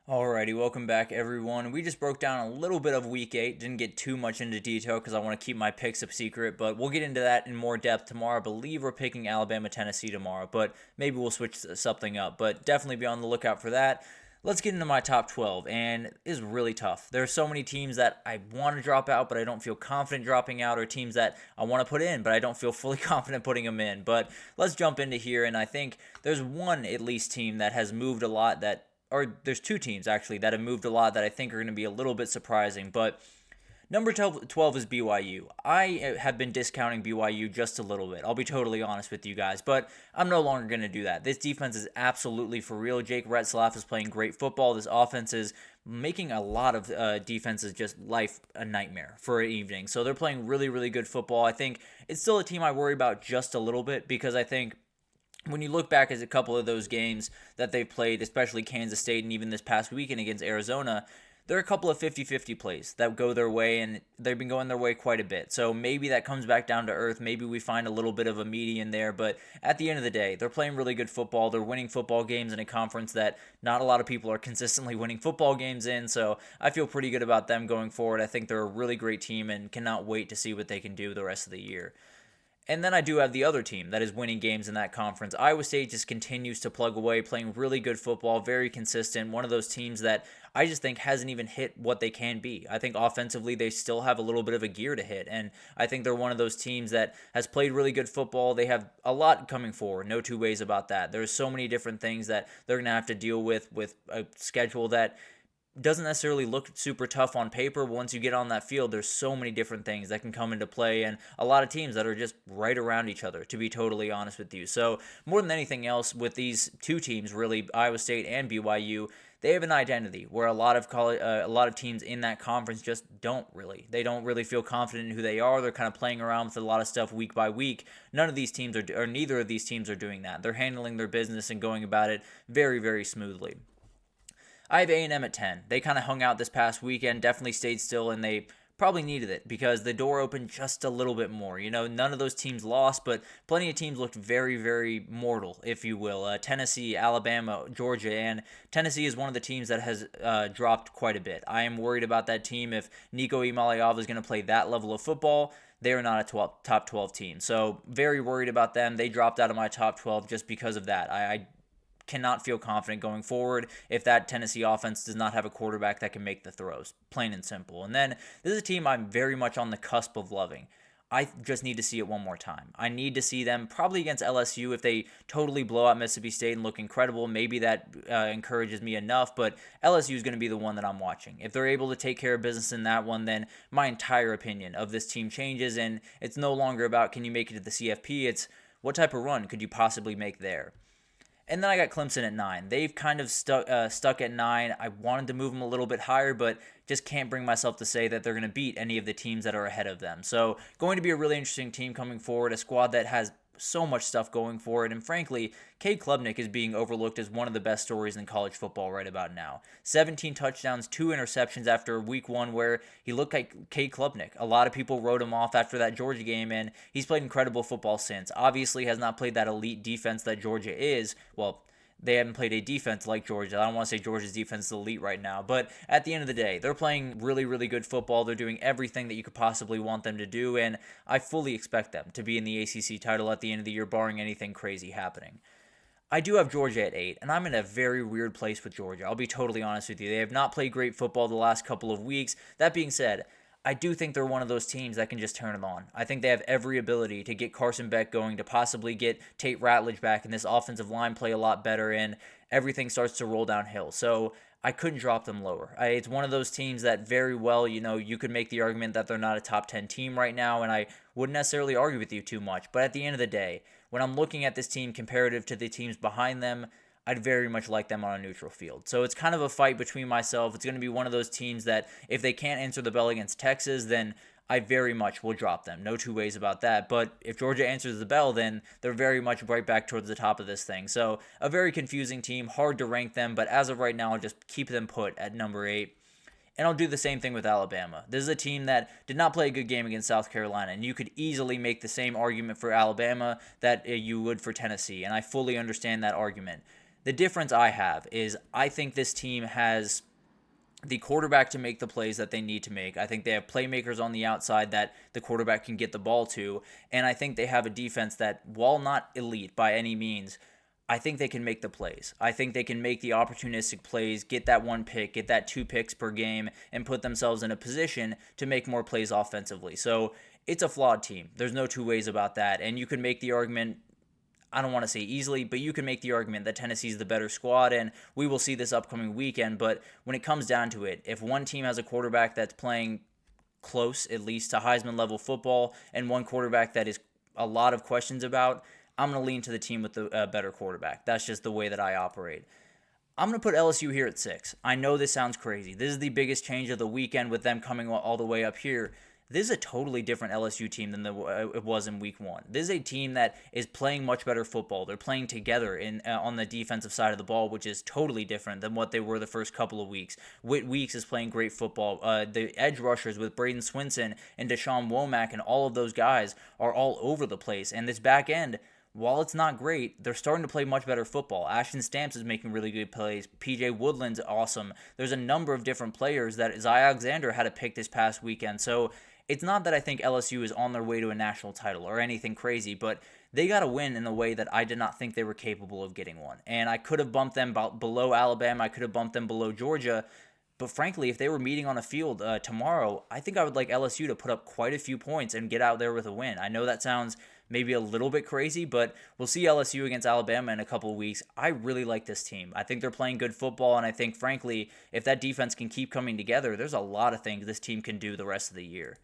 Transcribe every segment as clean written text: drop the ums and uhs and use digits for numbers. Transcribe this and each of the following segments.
Alrighty, welcome back everyone. We just broke down a little bit of week 8. Didn't get too much into detail because I want to keep my picks a secret, but we'll get into that in more depth tomorrow. I believe we're picking Alabama, Tennessee tomorrow, but maybe we'll switch something up. But definitely be on the lookout for that. Let's get into my top 12, and it is really tough. There are so many teams that I want to drop out, but I don't feel confident dropping out, or teams that I want to put in, but I don't feel fully confident putting them in. But let's jump into here, and I think there's one at least team that has moved a lot or there's two teams actually that have moved a lot that I think are going to be a little bit surprising. But number 12 is BYU. I have been discounting BYU just a little bit. I'll be totally honest with you guys, but I'm no longer going to do that. This defense is absolutely for real. Jake Retzlaff is playing great football. This offense is making a lot of defenses just life a nightmare for an evening. So they're playing really, really good football. I think it's still a team I worry about just a little bit because I think when you look back at a couple of those games that they've played, especially Kansas State and even this past weekend against Arizona, there are a couple of 50-50 plays that go their way, and they've been going their way quite a bit. So maybe that comes back down to earth. Maybe we find a little bit of a median there. But at the end of the day, they're playing really good football. They're winning football games in a conference that not a lot of people are consistently winning football games in. So I feel pretty good about them going forward. I think they're a really great team and cannot wait to see what they can do the rest of the year. And then I do have the other team that is winning games in that conference. Iowa State just continues to plug away, playing really good football, very consistent. One of those teams that I just think hasn't even hit what they can be. I think offensively they still have a little bit of a gear to hit. And I think they're one of those teams that has played really good football. They have a lot coming forward, no two ways about that. There's so many different things that they're going to have to deal with a schedule that doesn't necessarily look super tough on paper, but once you get on that field, there's so many different things that can come into play, and a lot of teams that are just right around each other, to be totally honest with you. So more than anything else, with these two teams, really, Iowa State and BYU, they have an identity where a lot of teams in that conference just don't really. They don't really feel confident in who they are. They're kind of playing around with a lot of stuff week by week. None of these teams or neither of these teams are doing that. They're handling their business and going about it very, very smoothly. I have A&M at 10. They kind of hung out this past weekend, definitely stayed still, and they probably needed it because the door opened just a little bit more. You know, none of those teams lost, but plenty of teams looked very, very mortal, if you will. Tennessee, Alabama, Georgia, and Tennessee is one of the teams that has dropped quite a bit. I am worried about that team. If Nico Imaliava is going to play that level of football, they are not a top 12 team. So very worried about them. They dropped out of my top 12 just because of that. I cannot feel confident going forward if that Tennessee offense does not have a quarterback that can make the throws, plain and simple. And then this is a team I'm very much on the cusp of loving. I just need to see it one more time. I need to see them probably against LSU. If they totally blow out Mississippi State and look incredible, maybe that encourages me enough, but LSU is going to be the one that I'm watching. If they're able to take care of business in that one, then my entire opinion of this team changes, and it's no longer about can you make it to the CFP, it's what type of run could you possibly make there. And then I got Clemson at 9. They've kind of stuck at 9. I wanted to move them a little bit higher, but just can't bring myself to say that they're going to beat any of the teams that are ahead of them. So going to be a really interesting team coming forward, a squad that has so much stuff going for it. And frankly, Cade Klubnik is being overlooked as one of the best stories in college football right about now. 17 touchdowns, 2 interceptions after week 1 where he looked like Cade Klubnik. A lot of people wrote him off after that Georgia game, and he's played incredible football since. Obviously has not played that elite defense that Georgia is. Well, they haven't played a defense like Georgia. I don't want to say Georgia's defense is elite right now, but at the end of the day, they're playing really, really good football. They're doing everything that you could possibly want them to do, and I fully expect them to be in the ACC title at the end of the year, barring anything crazy happening. I do have Georgia at 8, and I'm in a very weird place with Georgia. I'll be totally honest with you. They have not played great football the last couple of weeks. That being said, I do think they're one of those teams that can just turn it on. I think they have every ability to get Carson Beck going, to possibly get Tate Ratledge back, and this offensive line play a lot better, and everything starts to roll downhill. So I couldn't drop them lower. It's one of those teams that very well, you could make the argument that they're not a top 10 team right now, and I wouldn't necessarily argue with you too much. But at the end of the day, when I'm looking at this team comparative to the teams behind them, I'd very much like them on a neutral field. So it's kind of a fight between myself. It's going to be one of those teams that if they can't answer the bell against Texas, then I very much will drop them. No two ways about that. But if Georgia answers the bell, then they're very much right back towards the top of this thing. So a very confusing team, hard to rank them, but as of right now, I'll just keep them put at number 8. And I'll do the same thing with Alabama. This is a team that did not play a good game against South Carolina, and you could easily make the same argument for Alabama that you would for Tennessee, and I fully understand that argument. The difference I have is I think this team has the quarterback to make the plays that they need to make. I think they have playmakers on the outside that the quarterback can get the ball to. And I think they have a defense that, while not elite by any means, I think they can make the plays. I think they can make the opportunistic plays, get that one pick, get that 2 picks per game, and put themselves in a position to make more plays offensively. So it's a flawed team. There's no two ways about that. And you can make the argument, I don't want to say easily, but you can make the argument that Tennessee's the better squad, and we will see this upcoming weekend. But when it comes down to it, if one team has a quarterback that's playing close, at least to Heisman level football, and one quarterback that is a lot of questions about, I'm going to lean to the team with the better quarterback. That's just the way that I operate. I'm going to put LSU here at 6. I know this sounds crazy. This is the biggest change of the weekend with them coming all the way up here. This is a totally different LSU team than it was in week 1. This is a team that is playing much better football. They're playing together on the defensive side of the ball, which is totally different than what they were the first couple of weeks. Whit Weeks is playing great football. The edge rushers with Braden Swinson and Deshaun Womack and all of those guys are all over the place. And this back end, while it's not great, they're starting to play much better football. Ashton Stamps is making really good plays. PJ Woodland's awesome. There's a number of different players that Zy Alexander had a pick this past weekend. So it's not that I think LSU is on their way to a national title or anything crazy, but they got a win in a way that I did not think they were capable of getting one. And I could have bumped them below Alabama. I could have bumped them below Georgia. But frankly, if they were meeting on a field tomorrow, I think I would like LSU to put up quite a few points and get out there with a win. I know that sounds maybe a little bit crazy, but we'll see LSU against Alabama in a couple of weeks. I really like this team. I think they're playing good football, and I think, frankly, if that defense can keep coming together, there's a lot of things this team can do the rest of the year.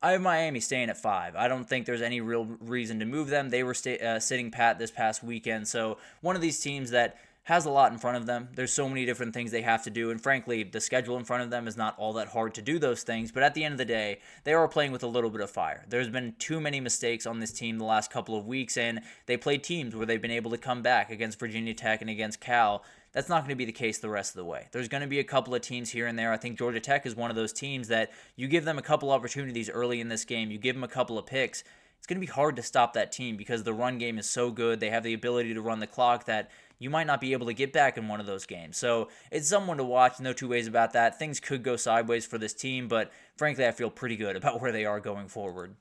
I have Miami staying at 5. I don't think there's any real reason to move them. They were sitting pat this past weekend, so one of these teams that has a lot in front of them. There's so many different things they have to do, and frankly, the schedule in front of them is not all that hard to do those things, but at the end of the day, they are playing with a little bit of fire. There's been too many mistakes on this team the last couple of weeks, and they played teams where they've been able to come back against Virginia Tech and against Cal. That's not going to be the case the rest of the way. There's going to be a couple of teams here and there. I think Georgia Tech is one of those teams that you give them a couple opportunities early in this game, you give them a couple of picks, it's going to be hard to stop that team because the run game is so good. They have the ability to run the clock that you might not be able to get back in one of those games. So it's someone to watch, no two ways about that. Things could go sideways for this team, but frankly, I feel pretty good about where they are going forward.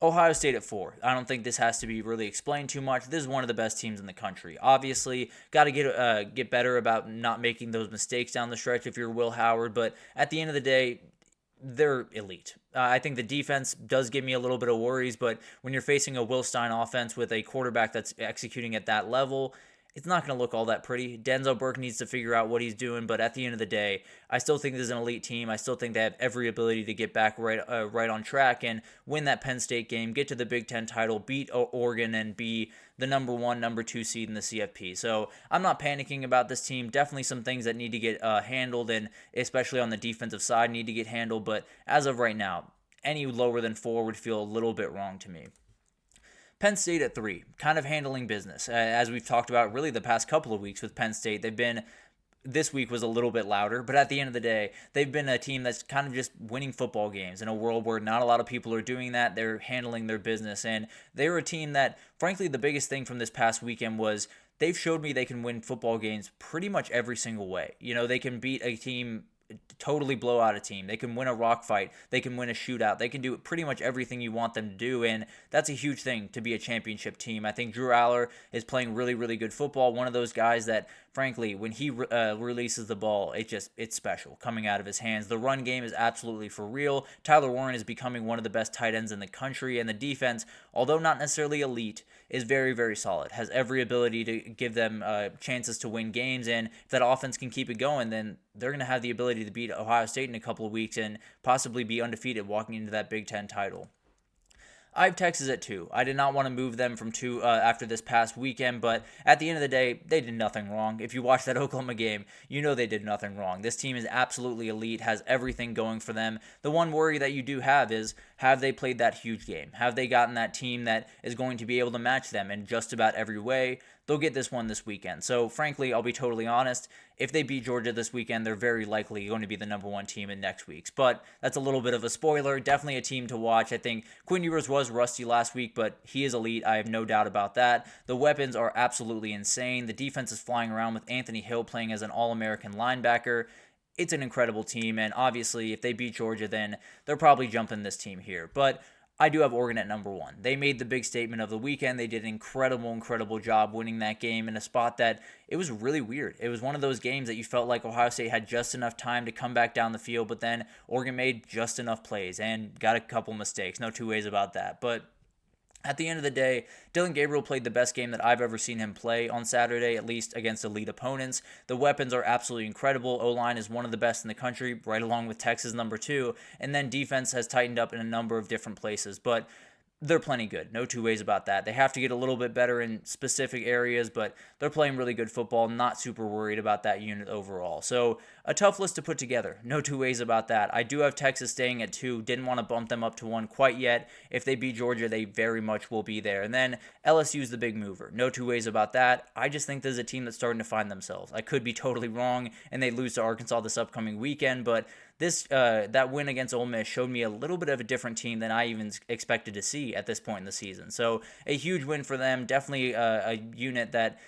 Ohio State at 4. I don't think this has to be really explained too much. This is one of the best teams in the country. Obviously, got to get better about not making those mistakes down the stretch if you're Will Howard, but at the end of the day, they're elite. I think the defense does give me a little bit of worries, but when you're facing a Will Stein offense with a quarterback that's executing at that level, it's not going to look all that pretty. Denzel Burke needs to figure out what he's doing, but at the end of the day, I still think this is an elite team. I still think they have every ability to get back right on track and win that Penn State game, get to the Big Ten title, beat Oregon, and be the number 1, number 2 seed in the CFP. So I'm not panicking about this team. Definitely some things that need to get handled, and especially on the defensive side need to get handled. But as of right now, any lower than 4 would feel a little bit wrong to me. Penn State at 3, kind of handling business. As we've talked about really the past couple of weeks with Penn State, this week was a little bit louder, but at the end of the day, they've been a team that's kind of just winning football games in a world where not a lot of people are doing that. They're handling their business, and they're a team that, frankly, the biggest thing from this past weekend was they've showed me they can win football games pretty much every single way. You know, they can beat a team, totally blow out a team. They can win a rock fight. They can win a shootout. They can do pretty much everything you want them to do, and that's a huge thing to be a championship team. I think Drew Aller is playing really, really good football. One of those guys that, frankly, when he releases the ball, it's special coming out of his hands. The run game is absolutely for real. Tyler Warren is becoming one of the best tight ends in the country, and the defense, although not necessarily elite, is very, very solid. Has every ability to give them chances to win games, and if that offense can keep it going, then they're going to have the ability to beat Ohio State in a couple of weeks and possibly be undefeated walking into that Big Ten title. I have Texas at 2. I did not want to move them from 2 after this past weekend, but at the end of the day, they did nothing wrong. If you watch that Oklahoma game, you know they did nothing wrong. This team is absolutely elite, has everything going for them. The one worry that you do have is, have they played that huge game? Have they gotten that team that is going to be able to match them in just about every way? they'll get this one this weekend. So frankly, I'll be totally honest, if they beat Georgia this weekend, they're very likely going to be the number one team in next week's. But that's a little bit of a spoiler. Definitely a team to watch. I think Quinn Ewers was rusty last week, but he is elite. I have no doubt about that. The weapons are absolutely insane. The defense is flying around with Anthony Hill playing as an All-American linebacker. It's an incredible team, and obviously if they beat Georgia, then they're probably jumping this team here. But I do have Oregon at number one. They made the big statement of the weekend. They did an incredible job winning that game in a spot that it was really weird. It was one of those games that you felt like Ohio State had just enough time to come back down the field, but then Oregon made just enough plays and got a couple mistakes. No two ways about that. But at the end of the day, Dillon Gabriel played the best game that I've ever seen him play on Saturday, at least against elite opponents. The weapons are absolutely incredible. O-line is one of the best in the country, right along with Texas number 2. And then defense has tightened up in a number of different places. But they're plenty good. No two ways about that. They have to get a little bit better in specific areas, but they're playing really good football. Not super worried about that unit overall. So a tough list to put together. No two ways about that. I do have Texas staying at 2. Didn't want to bump them up to 1 quite yet. If they beat Georgia, they very much will be there. And then LSU's the big mover. No two ways about that. I just think there's a team that's starting to find themselves. I could be totally wrong, and they lose to Arkansas this upcoming weekend, but that win against Ole Miss showed me a little bit of a different team than I even expected to see at this point in the season. So a huge win for them. Definitely a unit that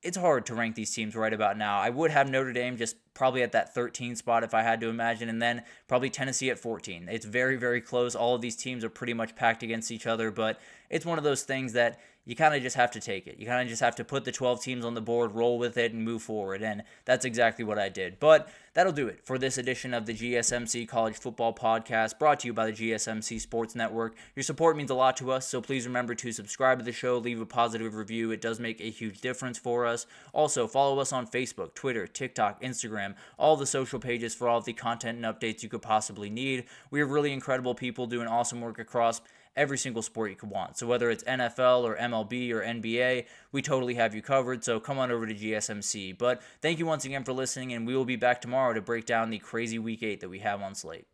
it's hard to rank these teams right about now. I would have Notre Dame just probably at that 13 spot if I had to imagine, and then probably Tennessee at 14. It's very close. All of these teams are pretty much packed against each other, but it's one of those things that you kind of just have to take it. You kind of just have to put the 12 teams on the board, roll with it, and move forward, and that's exactly what I did. But that'll do it for this edition of the GSMC College Football Podcast, brought to you by the GSMC Sports Network. Your support means a lot to us, so please remember to subscribe to the show, leave a positive review. It does make a huge difference for us. Also, follow us on Facebook, Twitter, TikTok, Instagram, all the social pages for all of the content and updates you could possibly need. We have really incredible people doing awesome work across every single sport you could want. So whether it's NFL or MLB or NBA, we totally have you covered. So come on over to GSMC. But thank you once again for listening, and we will be back tomorrow to break down the crazy Week 8 that we have on slate.